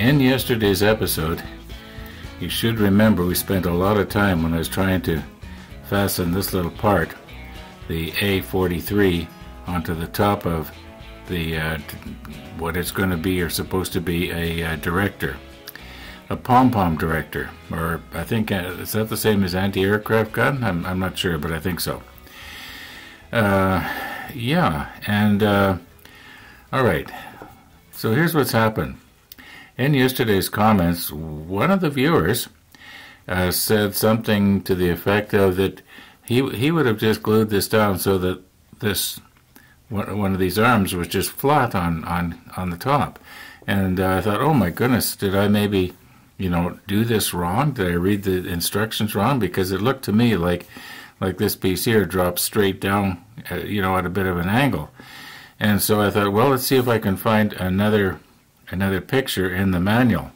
In yesterday's episode, you should remember we spent a lot of time when I was trying to fasten this little part, the A43, onto the top of the what it's going to be or supposed to be a director, a pom-pom director, or I think is that the same as anti-aircraft gun? I'm not sure, but I think so. Yeah, and all right. So here's what's happened. In yesterday's comments, one of the viewers said something to the effect of that he would have just glued this down so that this one of these arms was just flat on the top. And I thought, oh my goodness, did I maybe, do this wrong? Did I read the instructions wrong? Because it looked to me like this piece here drops straight down, at a bit of an angle. And so I thought, well, let's see if I can find another picture in the manual.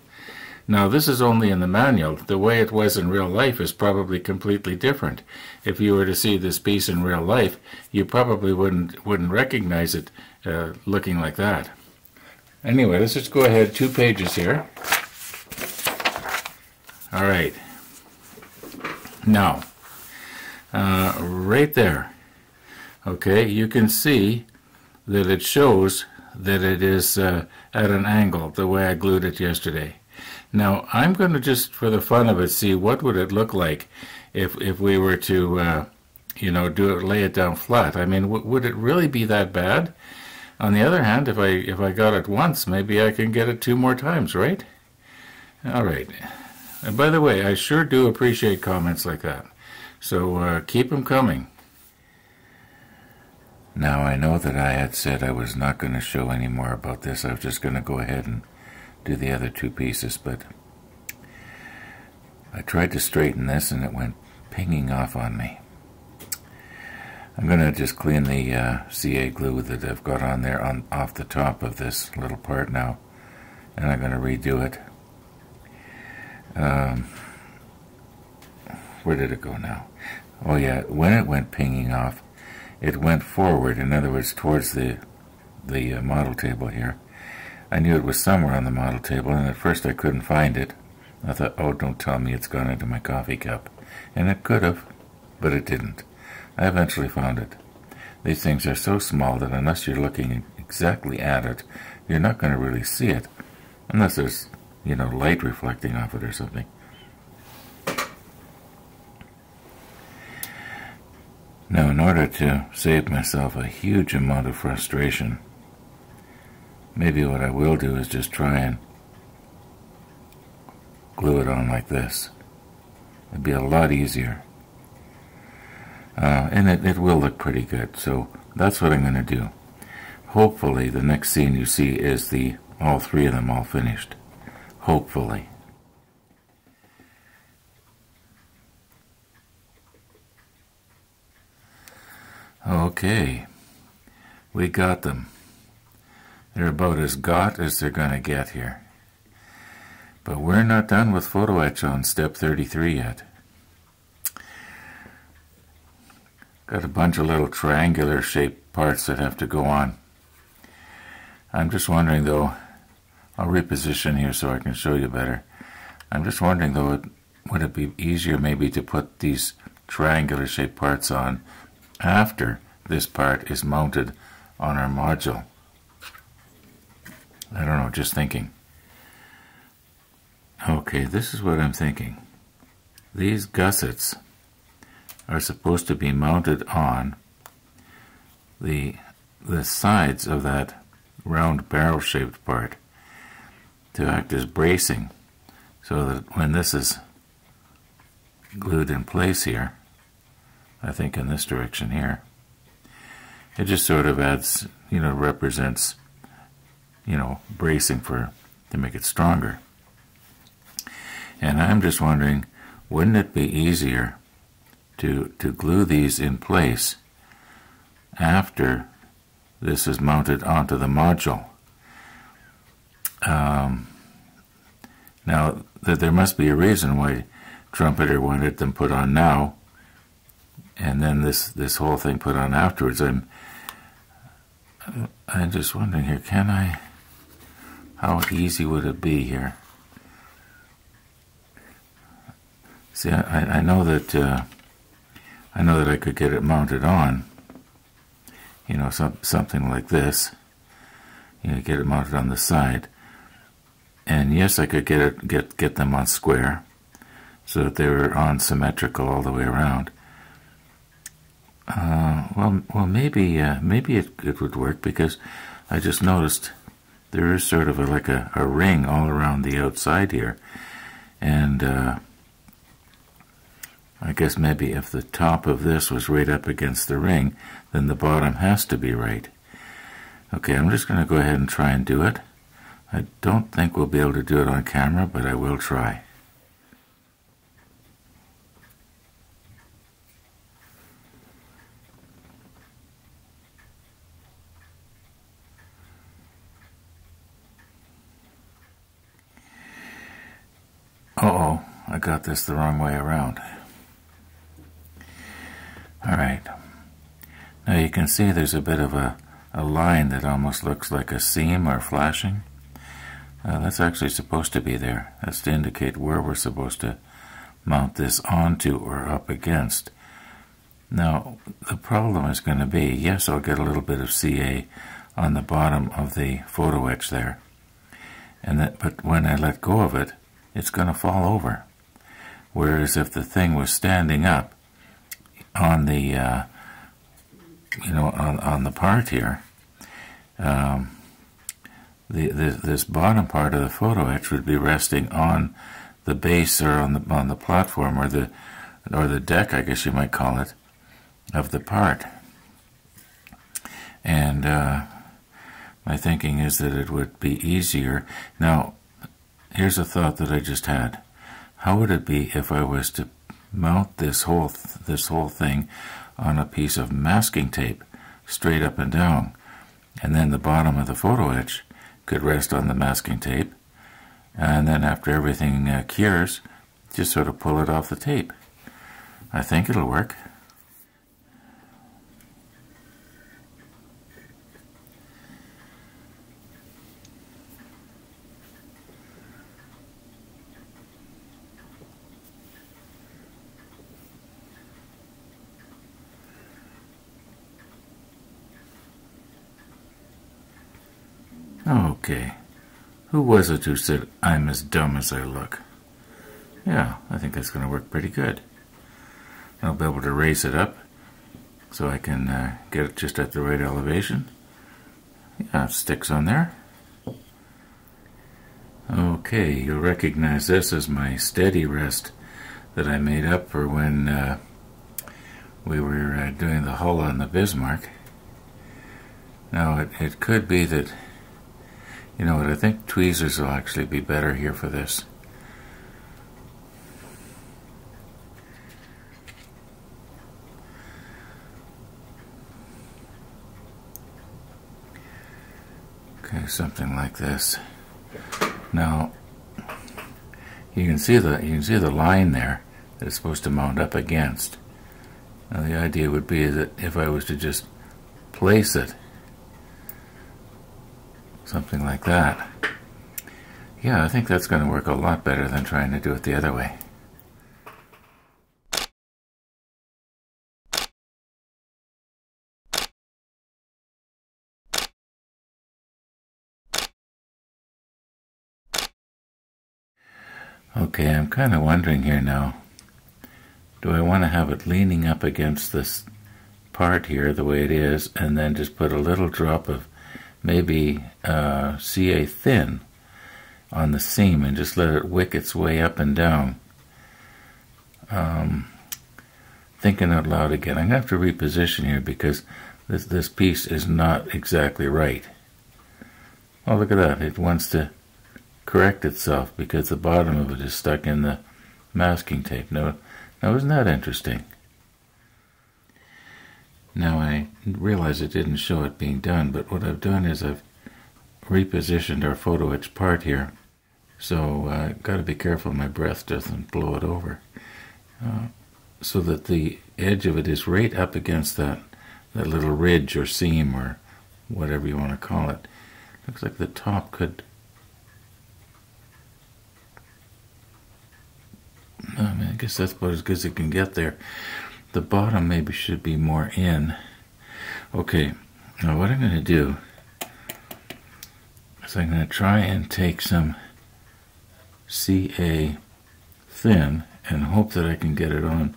Now, this is only in the manual. The way it was in real life is probably completely different. If you were to see this piece in real life, you probably wouldn't recognize it looking like that. Anyway, let's just go ahead 2 pages here. All right. Now, right there, okay, you can see that it shows that it is at an angle, the way I glued it yesterday. Now, I'm going to just, for the fun of it, see what would it look like if we were to, lay it down flat. I mean, would it really be that bad? On the other hand, if I got it once, maybe I can get it 2 more times, right? All right. And by the way, I sure do appreciate comments like that. So keep them coming. Now, I know that I had said I was not going to show any more about this. I was just going to go ahead and do the other 2 pieces, but I tried to straighten this and it went pinging off on me. I'm going to just clean the CA glue that I've got on there off the top of this little part now, and I'm going to redo it. Where did it go now? Oh yeah, when it went pinging off, it went forward, in other words, towards the model table here. I knew it was somewhere on the model table, and at first I couldn't find it. I thought, oh, don't tell me it's gone into my coffee cup. And it could have, but it didn't. I eventually found it. These things are so small that unless you're looking exactly at it, you're not going to really see it, unless there's, light reflecting off it or something. Now, in order to save myself a huge amount of frustration, maybe what I will do is just try and glue it on like this. It'd be a lot easier. And it will look pretty good, so that's what I'm going to do. Hopefully, the next scene you see is all 3 of them all finished. Hopefully. Okay, we got them. They're about as got as they're going to get here. But we're not done with photo etch on step 33 yet. Got a bunch of little triangular shaped parts that have to go on. I'm just wondering though, I'll reposition here so I can show you better. I'm just wondering though, would it be easier maybe to put these triangular shaped parts on after this part is mounted on our module? I don't know, just thinking. Okay, this is what I'm thinking. These gussets are supposed to be mounted on the sides of that round barrel-shaped part to act as bracing, so that when this is glued in place here, I think in this direction here, it just sort of adds, represents, bracing to make it stronger. And I'm just wondering, wouldn't it be easier to glue these in place after this is mounted onto the module? Now, there must be a reason why Trumpeter wanted them put on now, and then this whole thing put on afterwards. I'm just wondering here, how easy would it be here? See, I know that I could get it mounted on, you know, something like this. You know, get it mounted on the side, and yes, I could get them on square, so that they were on symmetrical all the way around. Well, maybe it would work, because I just noticed there is sort of like a ring all around the outside here, and I guess maybe if the top of this was right up against the ring, then the bottom has to be right. Okay, I'm just going to go ahead and try and do it. I don't think we'll be able to do it on camera, but I will try. Uh-oh, I got this the wrong way around. Alright, now you can see there's a bit of a line that almost looks like a seam or flashing. That's actually supposed to be there. That's to indicate where we're supposed to mount this onto or up against. Now, the problem is going to be, yes, I'll get a little bit of CA on the bottom of the photo etch there, but when I let go of it, it's going to fall over. Whereas if the thing was standing up on the, on the part here, this bottom part of the photo etch would be resting on the base, or on the platform, or the deck, I guess you might call it, of the part. And my thinking is that it would be easier. Now, here's a thought that I just had. How would it be if I was to mount this whole thing on a piece of masking tape, straight up and down, and then the bottom of the photo etch could rest on the masking tape, and then after everything cures, just sort of pull it off the tape? I think it'll work. Okay, who was it who said I'm as dumb as I look? Yeah, I think that's going to work pretty good. I'll be able to raise it up so I can get it just at the right elevation. Yeah, it sticks on there. Okay, you'll recognize this as my steady rest that I made up for when we were doing the hull on the Bismarck. Now, it could be that, you know what, I think tweezers will actually be better here for this. Okay, something like this. Now, you can see the line there that it's supposed to mount up against. Now, the idea would be that if I was to just place it something like that, yeah, I think that's going to work a lot better than trying to do it the other way. Okay, I'm kind of wondering here now, do I want to have it leaning up against this part here the way it is, and then just put a little drop of maybe CA thin on the seam and just let it wick its way up and down? Thinking out loud again, I'm going to have to reposition here because this piece is not exactly right. Oh, look at that. It wants to correct itself because the bottom of it is stuck in the masking tape. Now isn't that interesting? Now I realize it didn't show it being done, but what I've done is I've repositioned our photo etch part here. So I've got to be careful my breath doesn't blow it over. So that the edge of it is right up against that little ridge or seam or whatever you want to call it. Looks like the top could I guess that's about as good as it can get there. The bottom maybe should be more in. Okay, now what I'm going to do is I'm going to try and take some CA thin and hope that I can get it on.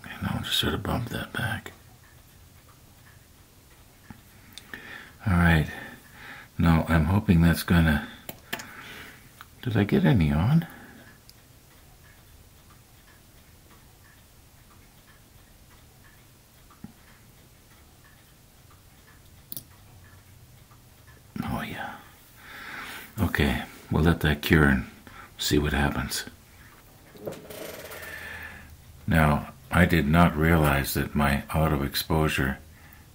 And I'll just sort of bump that back. Alright, now I'm hoping that's gonna... Did I get any on? Oh yeah. Okay, we'll let that cure and see what happens. Now, I did not realize that my auto exposure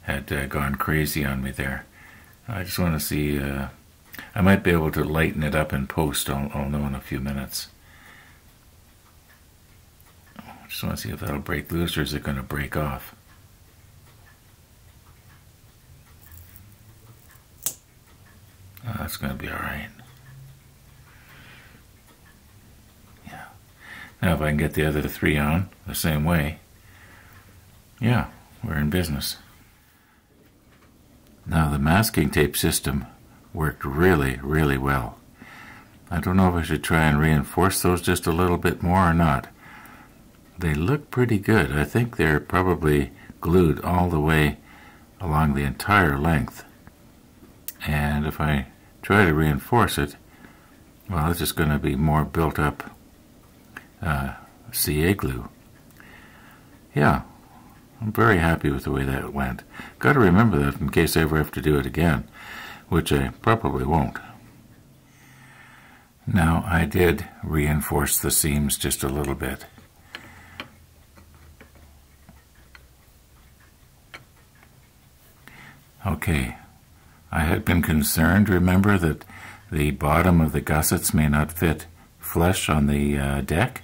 had gone crazy on me there. I just want to see, I might be able to lighten it up in post. I'll know in a few minutes. I just want to see if that'll break loose or is it going to break off. Oh, that's going to be alright. Yeah. Now if I can get the other three on the same way, yeah, we're in business. Now the masking tape system worked really, really well. I don't know if I should try and reinforce those just a little bit more or not. They look pretty good. I think they're probably glued all the way along the entire length. And if I try to reinforce it, well, it's just going to be more built up CA glue. Yeah. I'm very happy with the way that went. Got to remember that in case I ever have to do it again, which I probably won't. Now, I did reinforce the seams just a little bit. Okay, I had been concerned, remember, that the bottom of the gussets may not fit flush on the deck.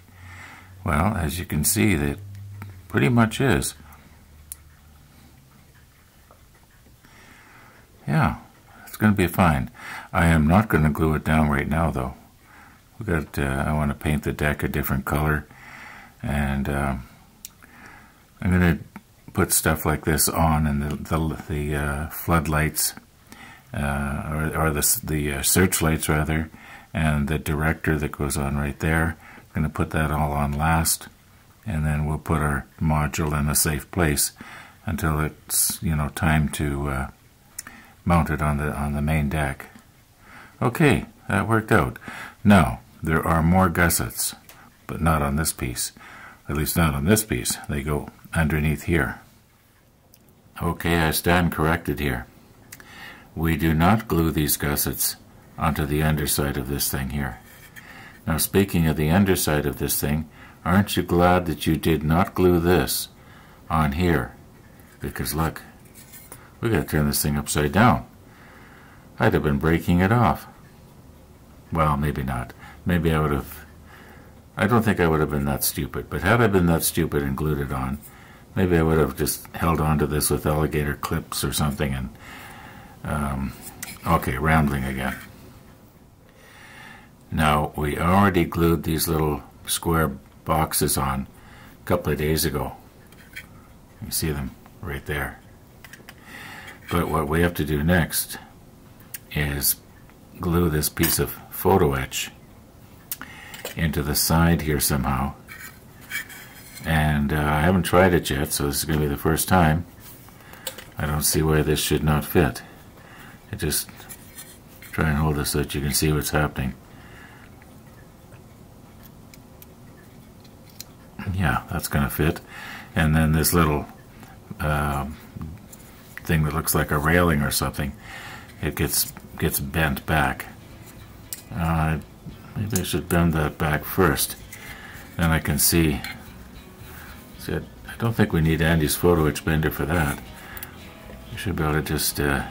Well, as you can see, that pretty much is. Yeah, it's going to be fine. I am not going to glue it down right now, though. We got. I want to paint the deck a different color, and I'm going to put stuff like this on, and the floodlights, or the searchlights rather, and the director that goes on right there. I'm going to put that all on last, and then we'll put our module in a safe place until it's time to mount it on the main deck. Okay, that worked out. Now there are more gussets, but not on this piece. At least not on this piece. They go underneath here. Okay, I stand corrected here. We do not glue these gussets onto the underside of this thing here. Now, speaking of the underside of this thing, aren't you glad that you did not glue this on here? Because look, we got to turn this thing upside down. I'd have been breaking it off. Well, maybe not. Maybe I would have... I don't think I would have been that stupid, but had I been that stupid and glued it on, maybe I would have just held on to this with alligator clips or something and... okay, rambling again. Now, we already glued these little square boxes on a couple of days ago. You see them right there. But what we have to do next is glue this piece of photo etch into the side here somehow. And I haven't tried it yet, so this is going to be the first time. I don't see why this should not fit. I just try and hold this so that you can see what's happening. Yeah, that's going to fit. And then this little thing that looks like a railing or something, it gets bent back. Maybe I should bend that back first. Then I can see. See, I don't think we need Andy's photo etch bender for that. We should be able to just get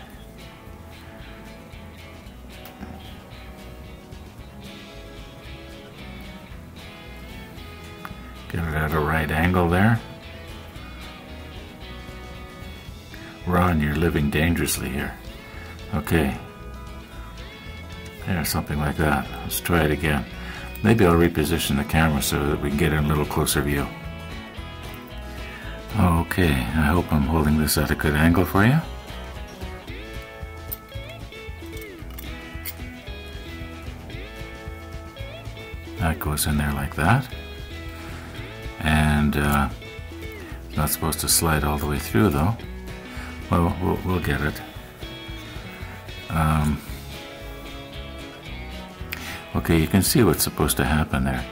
it at a right angle there. Ron, you're living dangerously here. Okay, There, something like that. Let's try it again. Maybe I'll reposition the camera so that we can get a little closer view. Okay, I hope I'm holding this at a good angle for you. That goes in there like that. And it's not supposed to slide all the way through though. Well, we'll get it. Okay, you can see what's supposed to happen there.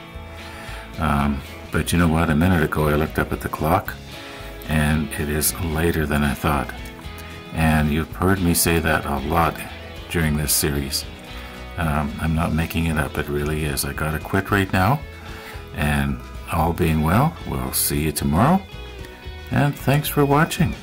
But you know what? A minute ago I looked up at the clock and it is later than I thought. And you've heard me say that a lot during this series. I'm not making it up, it really is. I gotta quit right now. And all being well, we'll see you tomorrow. And thanks for watching.